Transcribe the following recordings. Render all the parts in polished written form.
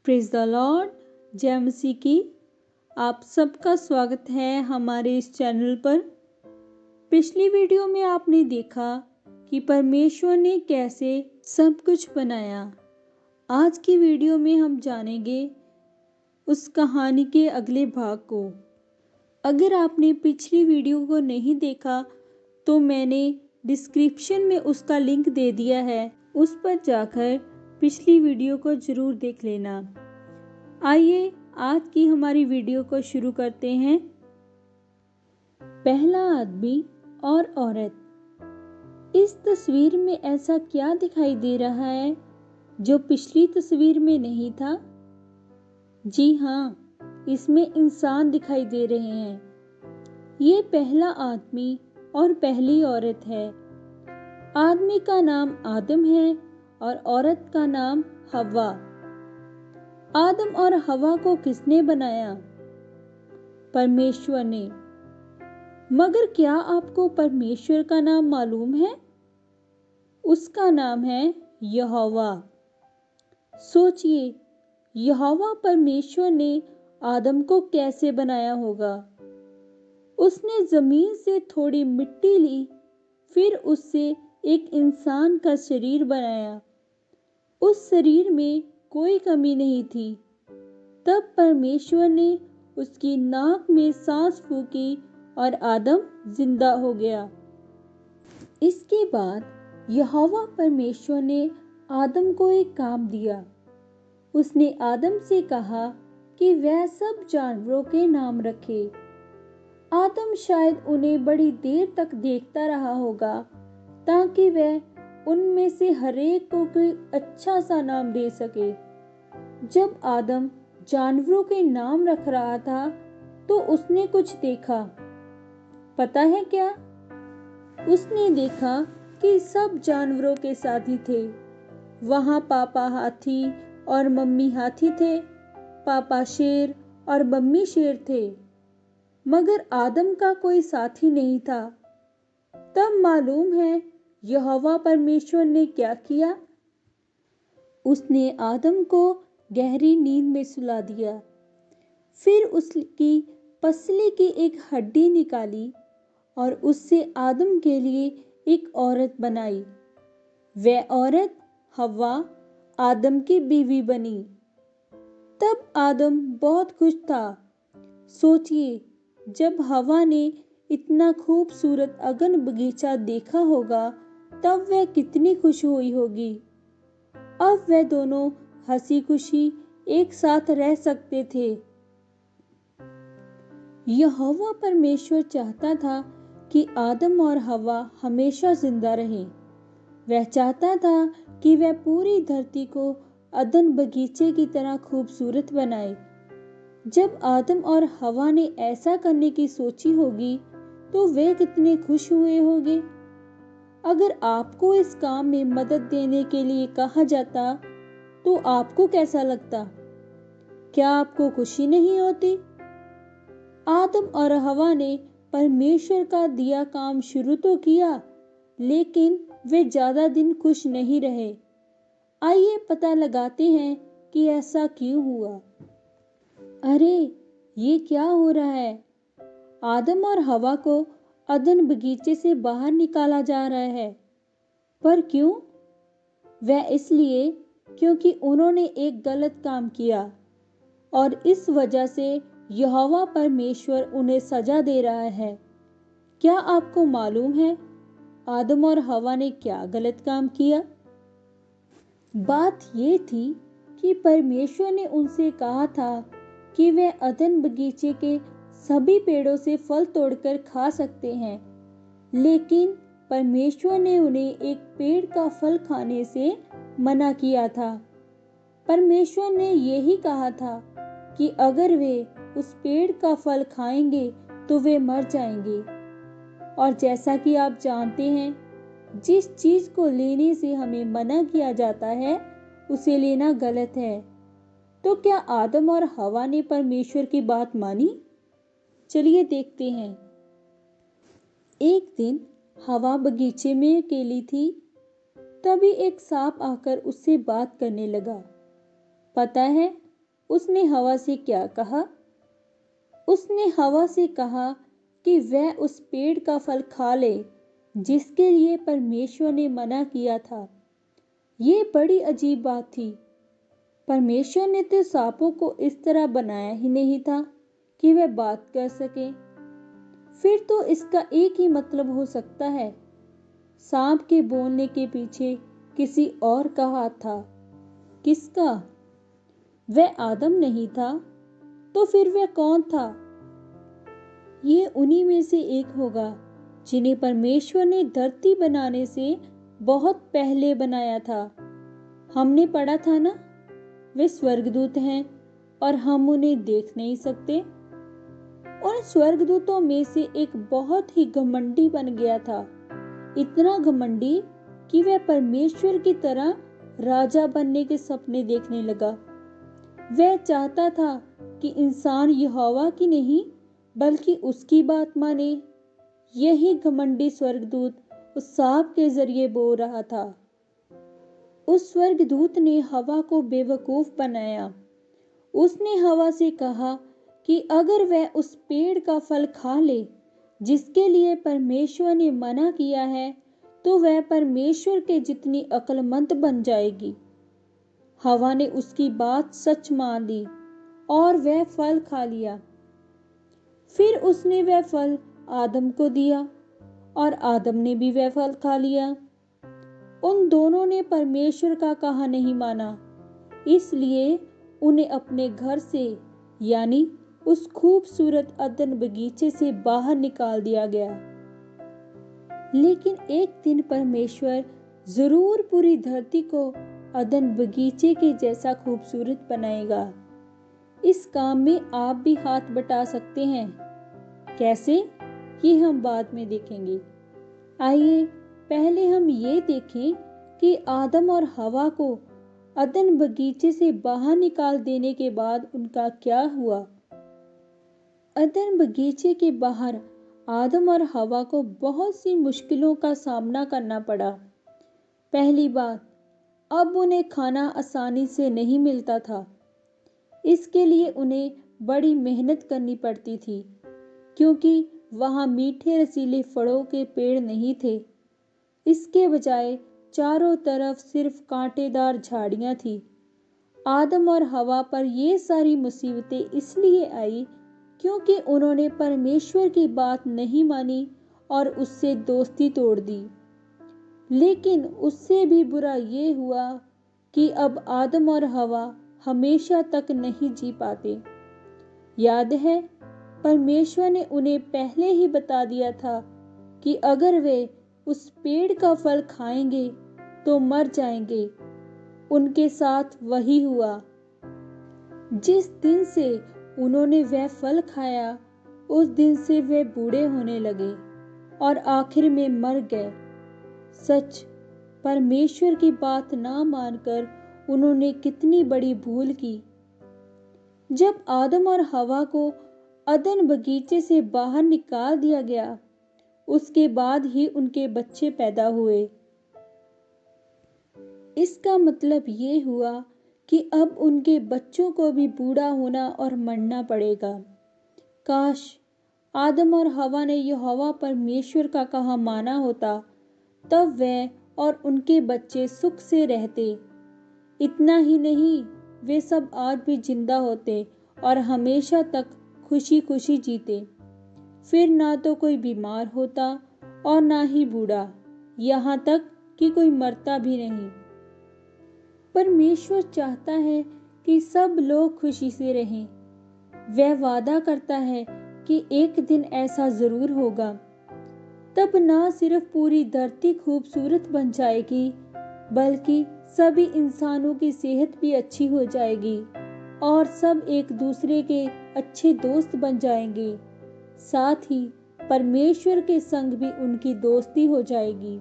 Praise the Lord. जय मसीह की। आप सबका स्वागत है हमारे इस चैनल पर। पिछली वीडियो में आपने देखा कि परमेश्वर ने कैसे सब कुछ बनाया। आज की वीडियो में हम जानेंगे उस कहानी के अगले भाग को। अगर आपने पिछली वीडियो को नहीं देखा तो मैंने डिस्क्रिप्शन में उसका लिंक दे दिया है, उस पर जाकर पिछली वीडियो को जरूर देख लेना। आइए आज की हमारी वीडियो को शुरू करते हैं। पहला आदमी और औरत। इस तस्वीर में ऐसा क्या दिखाई दे रहा है जो पिछली तस्वीर में नहीं था? जी हाँ, इसमें इंसान दिखाई दे रहे हैं। ये पहला आदमी और पहली औरत है। आदमी का नाम आदम है और औरत का नाम हव्वा। आदम और हव्वा को किसने बनाया? परमेश्वर ने। मगर क्या आपको परमेश्वर का नाम मालूम है? उसका नाम है यहोवा। सोचिए, यहोवा परमेश्वर ने आदम को कैसे बनाया होगा? उसने जमीन से थोड़ी मिट्टी ली, फिर उससे एक इंसान का शरीर बनाया। उस शरीर में कोई कमी नहीं थी। तब परमेश्वर ने उसकी नाक में सांस फूंकी और आदम जिंदा हो गया। इसके बाद यहोवा परमेश्वर ने आदम को एक काम दिया। उसने आदम से कहा कि वह सब जानवरों के नाम रखे। आदम शायद उन्हें बड़ी देर तक देखता रहा होगा ताकि वह उनमें से हरेक को कोई अच्छा सा नाम दे सके। जब आदम जानवरों के नाम रख रहा था तो उसने कुछ देखा। पता है क्या? उसने देखा कि सब जानवरों के साथी थे। वहां पापा हाथी और मम्मी हाथी थे। पापा शेर और मम्मी शेर थे। मगर आदम का कोई साथी नहीं था। तब मालूम है यहोवा परमेश्वर ने क्या किया? उसने आदम को गहरी नींद में सुला दिया। फिर उसकी पसली की एक हड्डी निकाली और उससे आदम के लिए एक औरत बनाई। वह औरत हव्वा आदम की बीवी बनी। तब आदम बहुत खुश था। सोचिए, जब हव्वा ने इतना खूबसूरत अगन बगीचा देखा होगा तब वह कितनी खुश हुई होगी। अब वह दोनों हंसी खुशी एक साथ रह सकते थे। यहोवा परमेश्वर चाहता था कि आदम और हव्वा हमेशा जिंदा रहें। वह चाहता था कि वह पूरी धरती को अदन बगीचे की तरह खूबसूरत बनाए। जब आदम और हव्वा ने ऐसा करने की सोची होगी तो वे कितने खुश हुए होंगे। अगर आपको इस काम में मदद देने के लिए कहा जाता तो आपको कैसा लगता? क्या आपको खुशी नहीं होती? आदम और हव्वा ने परमेश्वर का दिया काम शुरू तो किया, लेकिन वे ज्यादा दिन खुश नहीं रहे। आइए पता लगाते हैं कि ऐसा क्यों हुआ। अरे, ये क्या हो रहा है? आदम और हव्वा को अदन बगीचे से बाहर निकाला जा रहा है। पर क्यों? वह इसलिए क्योंकि उन्होंने एक गलत काम किया और इस वजह से यहोवा परमेश्वर उन्हें सजा दे रहा है। क्या आपको मालूम है आदम और हव्वा ने क्या गलत काम किया? बात यह थी कि परमेश्वर ने उनसे कहा था कि वे अदन बगीचे के सभी पेड़ों से फल तोड़कर खा सकते हैं, लेकिन परमेश्वर ने उन्हें एक पेड़ का फल खाने से मना किया था। परमेश्वर ने यही कहा था कि अगर वे उस पेड़ का फल खाएंगे तो वे मर जाएंगे। और जैसा कि आप जानते हैं, जिस चीज को लेने से हमें मना किया जाता है उसे लेना गलत है। तो क्या आदम और हव्वा ने परमेश्वर की बात मानी? चलिए देखते हैं। एक दिन हव्वा बगीचे में अकेली थी। तभी एक सांप आकर उससे बात करने लगा। पता है, उसने हवा से क्या कहा? उसने हवा से कहा कि वह उस पेड़ का फल खा ले जिसके लिए परमेश्वर ने मना किया था। ये बड़ी अजीब बात थी। परमेश्वर ने तो सांपों को इस तरह बनाया ही नहीं था कि वह बात कर सके। फिर तो इसका एक ही मतलब हो सकता है, सांप के बोलने के पीछे किसी और का हाथ था। किसका? वह आदम नहीं था, तो फिर वह कौन था? ये उन्हीं में से एक होगा जिन्हें परमेश्वर ने धरती बनाने से बहुत पहले बनाया था। हमने पढ़ा था ना, वे स्वर्गदूत हैं और हम उन्हें देख नहीं सकते। उन स्वर्गदूतों में से एक बहुत ही घमंडी बन गया था, इतना घमंडी कि वह परमेश्वर की तरह राजा बनने के सपने देखने लगा। वह चाहता था कि इंसान यहोवा की नहीं बल्कि उसकी बात माने। यही घमंडी स्वर्गदूत उस सांप के जरिए बोल रहा था। उस स्वर्गदूत ने हवा को बेवकूफ बनाया। उसने हवा से कहा कि अगर वह उस पेड़ का फल खा ले जिसके लिए परमेश्वर ने मना किया है, तो वह परमेश्वर के जितनी अक्लमंद बन जाएगी। हवा ने उसकी बात सच मान ली और वह फल खा लिया। फिर उसने वह फल आदम को दिया और आदम ने भी वह फल खा लिया। उन दोनों ने परमेश्वर का कहा नहीं माना, इसलिए उन्हें अपने घर से यानी उस खूबसूरत अदन बगीचे से बाहर निकाल दिया गया। लेकिन एक दिन परमेश्वर जरूर पूरी धरती को अदन बगीचे के जैसा खूबसूरत बनाएगा। इस काम में आप भी हाथ बटा सकते हैं। कैसे, ये हम बाद में देखेंगे। आइए पहले हम ये देखें कि आदम और हवा को अदन बगीचे से बाहर निकाल देने के बाद उनका क्या हुआ। अदन बगीचे के बाहर आदम और हवा को बहुत सी मुश्किलों का सामना करना पड़ा। पहली बात, अब उन्हें खाना आसानी से नहीं मिलता था। इसके लिए उन्हें बड़ी मेहनत करनी पड़ती थी, क्योंकि वहां मीठे रसीले फलों के पेड़ नहीं थे। इसके बजाय चारों तरफ सिर्फ कांटेदार झाड़ियां थी। आदम और हवा पर ये सारी मुसीबतें इसलिए आई क्योंकि उन्होंने परमेश्वर की बात नहीं मानी और उससे दोस्ती तोड़ दी। लेकिन उससे भी बुरा ये हुआ कि अब आदम और हवा हमेशा तक नहीं जी पाते। याद है, परमेश्वर ने उन्हें पहले ही बता दिया था कि अगर वे उस पेड़ का फल खाएंगे तो मर जाएंगे। उनके साथ वही हुआ। जिस दिन से उन्होंने वह फल खाया, उस दिन से वे बूढ़े होने लगे और आखिर में मर गए। सच, परमेश्वर की बात ना मानकर उन्होंने कितनी बड़ी भूल की। जब आदम और हवा को अदन बगीचे से बाहर निकाल दिया गया, उसके बाद ही उनके बच्चे पैदा हुए। इसका मतलब ये हुआ कि अब उनके बच्चों को भी बूढ़ा होना और मरना पड़ेगा। काश आदम और हवा ने यहोवा परमेश्वर का कहा माना होता, तब वे और उनके बच्चे सुख से रहते। इतना ही नहीं, वे सब आज भी जिंदा होते और हमेशा तक खुशी खुशी जीते। फिर ना तो कोई बीमार होता और ना ही बूढ़ा, यहाँ तक कि कोई मरता भी नहीं। परमेश्वर चाहता है कि सब लोग खुशी से रहें। वह वादा करता है कि एक दिन ऐसा जरूर होगा। तब ना सिर्फ पूरी धरती खूबसूरत बन जाएगी, बल्कि सभी इंसानों की सेहत भी अच्छी हो जाएगी और सब एक दूसरे के अच्छे दोस्त बन जाएंगे। साथ ही परमेश्वर के संग भी उनकी दोस्ती हो जाएगी।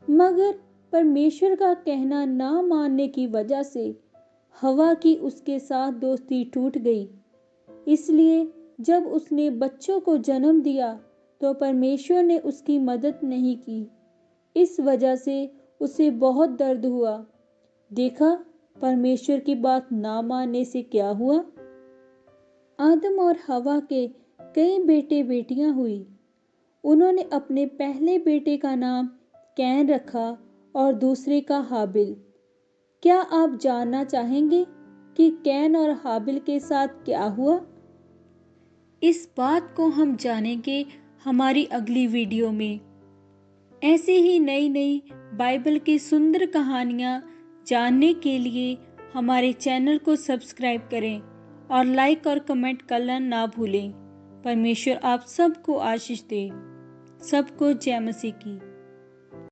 मगर परमेश्वर का कहना ना मानने की वजह से हवा की उसके साथ दोस्ती टूट गई। इसलिए जब उसने बच्चों को जन्म दिया तो परमेश्वर ने उसकी मदद नहीं की। इस वजह से उसे बहुत दर्द हुआ। देखा, परमेश्वर की बात ना मानने से क्या हुआ? आदम और हवा के कई बेटे बेटियां हुई। उन्होंने अपने पहले बेटे का नाम कैन रखा और दूसरे का हाबिल। क्या आप जानना चाहेंगे कि कैन और हाबिल के साथ क्या हुआ? इस बात को हम जानेंगे हमारी अगली वीडियो में। ऐसे ही नई नई बाइबल की सुंदर कहानियाँ जानने के लिए हमारे चैनल को सब्सक्राइब करें और लाइक और कमेंट करना ना भूलें। परमेश्वर आप सबको आशीष दे। सबको जय मसीह की।